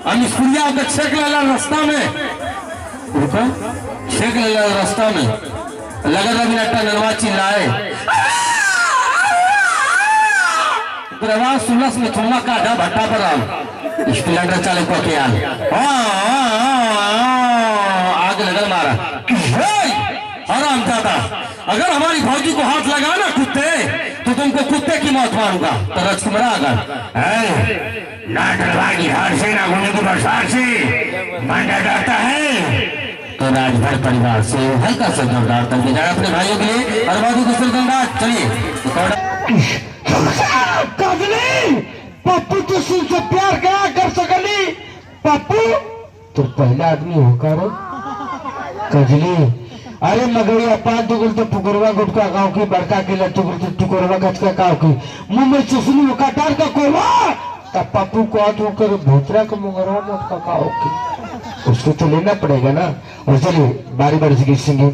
हम स्कूलिया होकर छेक लेला रास्ता में रुका छेक लेला रास्ता में लगा था बिना नरवा चिल्लाए आवाज सुनस में थोड़ा काटा भट्टा पर आम स्प्लेंडर चाले को के आग लगल मारा आराम जाता। अगर हमारी फौजी को हाथ लगा ना कुत्ते तो तुमको कुत्ते की मौत मारूंगा। तरस मरा अगर ना डरवागी हार से ना होने की बरसात से मांगा जाता है तो राजभर परिवार से हल्का सा जोरदार तंगी जाए अपने भाइयों के लिए और बाजू को सिरदंडाज। चलिए पप्पू तो सिंह से प्यार क्या कर सकली। पप्पू तो पहला आदमी होकर कजली अरे मगरिया पांच टुकड़ तो टुकरवा गुटका गाँव की बड़का के टुकड़ तो टुकरवा गचका गाँव की मुंह में चुसनी काटार का कोवा तब पप्पू को हाथ होकर भूतरा का मुंगरवा मोटका गाँव की उसको तो लेना पड़ेगा ना। और चलिए बारी बारी से सिंगिंग